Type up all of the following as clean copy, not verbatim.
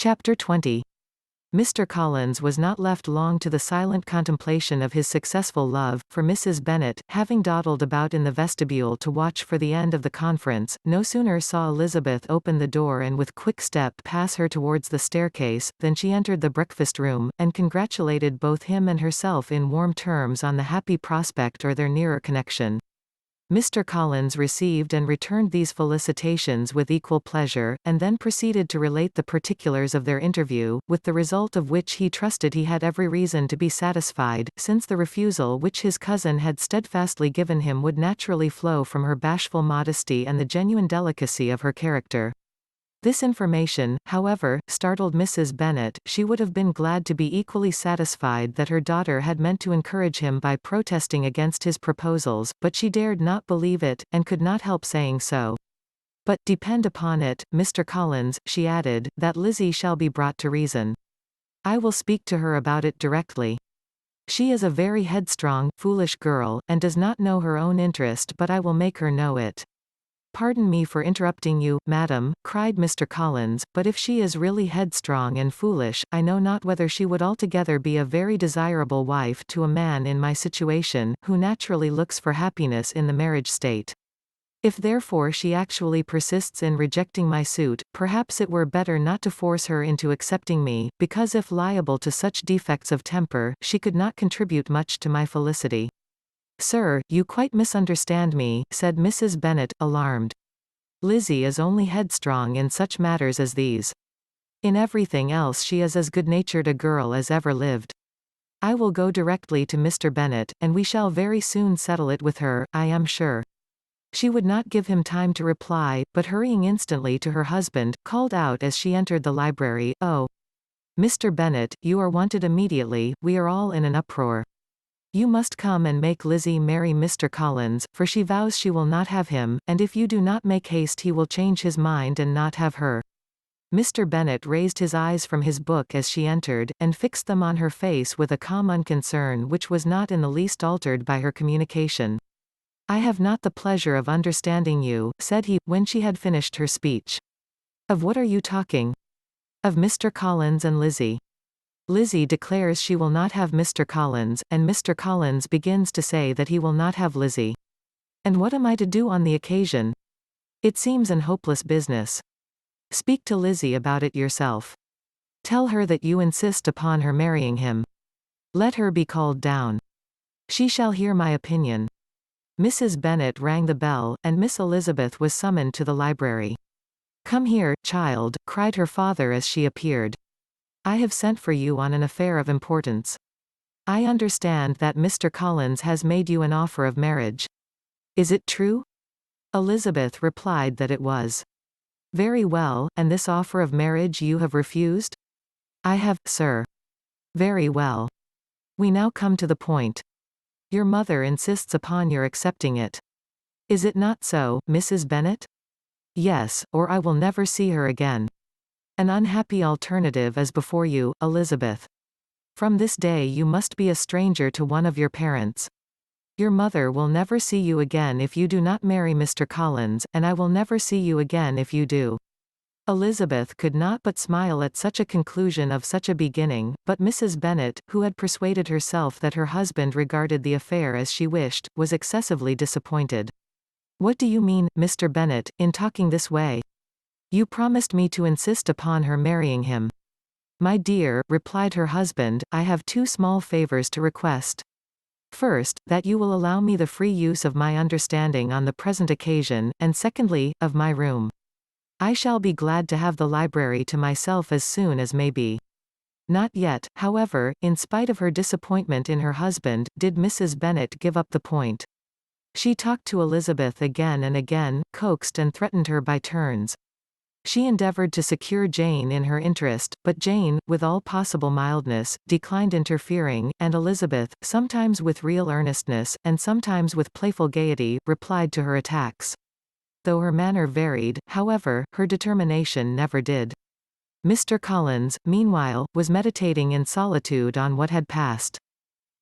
Chapter 20. Mr. Collins was not left long to the silent contemplation of his successful love, for Mrs. Bennet, having dawdled about in the vestibule to watch for the end of the conference, no sooner saw Elizabeth open the door and with quick step pass her towards the staircase, than she entered the breakfast-room, and congratulated both him and herself in warm terms on the happy prospect or their nearer connection. Mr. Collins received and returned these felicitations with equal pleasure, and then proceeded to relate the particulars of their interview, with the result of which he trusted he had every reason to be satisfied, since the refusal which his cousin had steadfastly given him would naturally flow from her bashful modesty and the genuine delicacy of her character. This information, however, startled Mrs. Bennet. She would have been glad to be equally satisfied that her daughter had meant to encourage him by protesting against his proposals, but she dared not believe it, and could not help saying so. "But, depend upon it, Mr. Collins," she added, "that Lizzie shall be brought to reason. I will speak to her about it directly. She is a very headstrong, foolish girl, and does not know her own interest, but I will make her know it." "Pardon me for interrupting you, madam," cried Mr. Collins, "but if she is really headstrong and foolish, I know not whether she would altogether be a very desirable wife to a man in my situation, who naturally looks for happiness in the marriage state. If therefore she actually persists in rejecting my suit, perhaps it were better not to force her into accepting me, because if liable to such defects of temper, she could not contribute much to my felicity." "Sir, you quite misunderstand me," said Mrs. Bennet, alarmed. "Lizzie is only headstrong in such matters as these. In everything else she is as good-natured a girl as ever lived. I will go directly to Mr. Bennet, and we shall very soon settle it with her, I am sure." She would not give him time to reply, but hurrying instantly to her husband, called out as she entered the library, "Oh, Mr. Bennet, you are wanted immediately, we are all in an uproar. You must come and make Lizzie marry Mr. Collins, for she vows she will not have him, and if you do not make haste he will change his mind and not have her." Mr. Bennet raised his eyes from his book as she entered, and fixed them on her face with a calm unconcern which was not in the least altered by her communication. "I have not the pleasure of understanding you," said he, when she had finished her speech. "Of what are you talking?" "Of Mr. Collins and Lizzie. Lizzie declares she will not have Mr. Collins, and Mr. Collins begins to say that he will not have Lizzie. And what am I to do on the occasion? It seems an hopeless business. Speak to Lizzie about it yourself. Tell her that you insist upon her marrying him. Let her be called down. She shall hear my opinion." Mrs. Bennet rang the bell, and Miss Elizabeth was summoned to the library. "Come here, child," cried her father as she appeared. "I have sent for you on an affair of importance. I understand that Mr. Collins has made you an offer of marriage. Is it true?" Elizabeth replied that it was. "Very well, and this offer of marriage you have refused?" "I have, sir." "Very well. We now come to the point. Your mother insists upon your accepting it. Is it not so, Mrs. Bennet?" "Yes, or I will never see her again. An unhappy alternative is before you, Elizabeth. From this day you must be a stranger to one of your parents. Your mother will never see you again if you do not marry Mr. Collins, and I will never see you again if you do." Elizabeth could not but smile at such a conclusion of such a beginning, but Mrs. Bennet, who had persuaded herself that her husband regarded the affair as she wished, was excessively disappointed. "What do you mean, Mr. Bennet, in talking this way? You promised me to insist upon her marrying him." "My dear," replied her husband, "I have two small favors to request. First, that you will allow me the free use of my understanding on the present occasion, and secondly, of my room. I shall be glad to have the library to myself as soon as may be." Not yet, however, in spite of her disappointment in her husband, did Mrs. Bennet give up the point. She talked to Elizabeth again and again, coaxed and threatened her by turns. She endeavored to secure Jane in her interest, but Jane, with all possible mildness, declined interfering, and Elizabeth, sometimes with real earnestness, and sometimes with playful gaiety, replied to her attacks. Though her manner varied, however, her determination never did. Mr. Collins, meanwhile, was meditating in solitude on what had passed.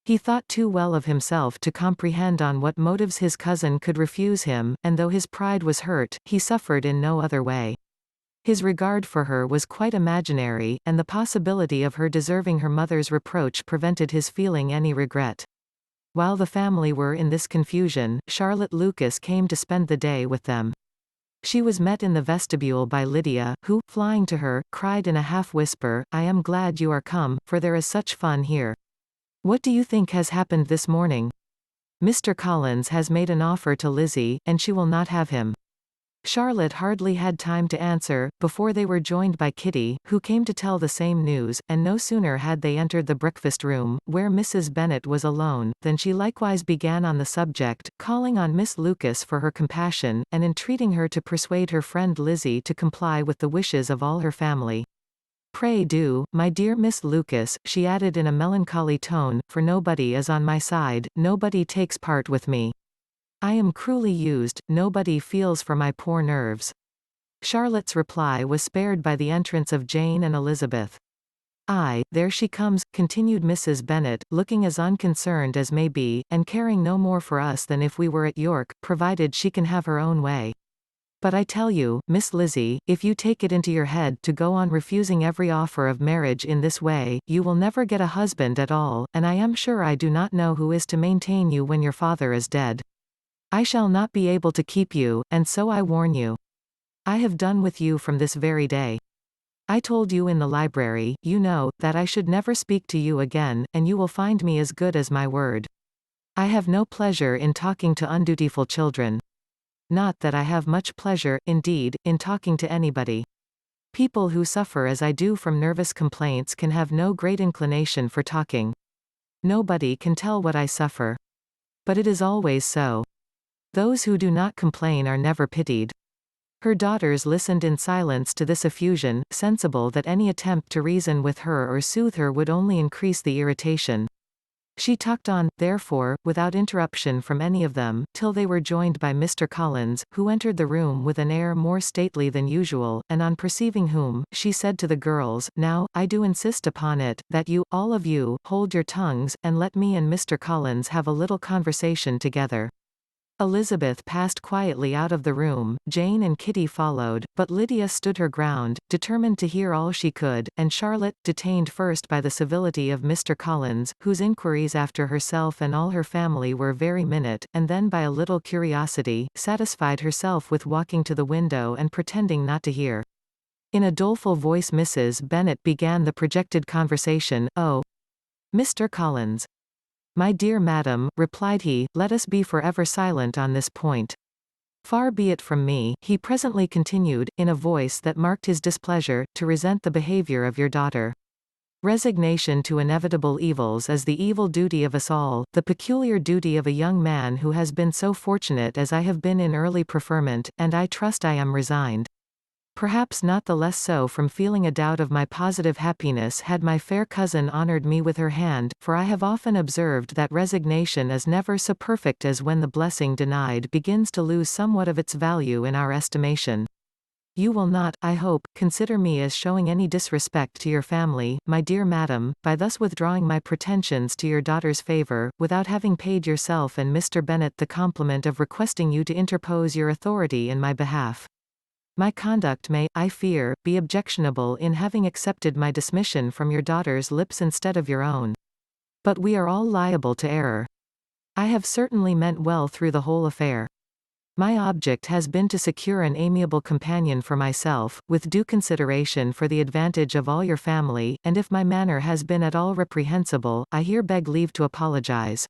He thought too well of himself to comprehend on what motives his cousin could refuse him, and though his pride was hurt, he suffered in no other way. His regard for her was quite imaginary, and the possibility of her deserving her mother's reproach prevented his feeling any regret. While the family were in this confusion, Charlotte Lucas came to spend the day with them. She was met in the vestibule by Lydia, who, flying to her, cried in a half-whisper, "I am glad you are come, for there is such fun here. What do you think has happened this morning? Mr. Collins has made an offer to Lizzie, and she will not have him." Charlotte hardly had time to answer, before they were joined by Kitty, who came to tell the same news, and no sooner had they entered the breakfast room, where Mrs. Bennet was alone, than she likewise began on the subject, calling on Miss Lucas for her compassion, and entreating her to persuade her friend Lizzie to comply with the wishes of all her family. "Pray do, my dear Miss Lucas," she added in a melancholy tone, "for nobody is on my side, nobody takes part with me. I am cruelly used, nobody feels for my poor nerves." Charlotte's reply was spared by the entrance of Jane and Elizabeth. "Aye, there she comes," continued Mrs. Bennet, looking as unconcerned as may be, and caring no more for us than if we were at York, provided she can have her own way. "But I tell you, Miss Lizzie, if you take it into your head to go on refusing every offer of marriage in this way, you will never get a husband at all, and I am sure I do not know who is to maintain you when your father is dead. I shall not be able to keep you, and so I warn you. I have done with you from this very day. I told you in the library, you know, that I should never speak to you again, and you will find me as good as my word. I have no pleasure in talking to undutiful children. Not that I have much pleasure, indeed, in talking to anybody. People who suffer as I do from nervous complaints can have no great inclination for talking. Nobody can tell what I suffer. But it is always so. Those who do not complain are never pitied." Her daughters listened in silence to this effusion, sensible that any attempt to reason with her or soothe her would only increase the irritation. She talked on, therefore, without interruption from any of them, till they were joined by Mr. Collins, who entered the room with an air more stately than usual, and on perceiving whom, she said to the girls, "Now, I do insist upon it, that you, all of you, hold your tongues, and let me and Mr. Collins have a little conversation together." Elizabeth passed quietly out of the room, Jane and Kitty followed, but Lydia stood her ground, determined to hear all she could, and Charlotte, detained first by the civility of Mr. Collins, whose inquiries after herself and all her family were very minute, and then by a little curiosity, satisfied herself with walking to the window and pretending not to hear. In a doleful voice Mrs. Bennet began the projected conversation. "Oh, Mr. Collins. My dear madam," replied he, "let us be forever silent on this point. Far be it from me," he presently continued, in a voice that marked his displeasure, "to resent the behavior of your daughter. Resignation to inevitable evils is the evil duty of us all, the peculiar duty of a young man who has been so fortunate as I have been in early preferment, and I trust I am resigned. Perhaps not the less so from feeling a doubt of my positive happiness had my fair cousin honoured me with her hand, for I have often observed that resignation is never so perfect as when the blessing denied begins to lose somewhat of its value in our estimation. You will not, I hope, consider me as showing any disrespect to your family, my dear madam, by thus withdrawing my pretensions to your daughter's favour, without having paid yourself and Mr. Bennet the compliment of requesting you to interpose your authority in my behalf. My conduct may, I fear, be objectionable in having accepted my dismission from your daughter's lips instead of your own. But we are all liable to error. I have certainly meant well through the whole affair. My object has been to secure an amiable companion for myself, with due consideration for the advantage of all your family, and if my manner has been at all reprehensible, I here beg leave to apologize.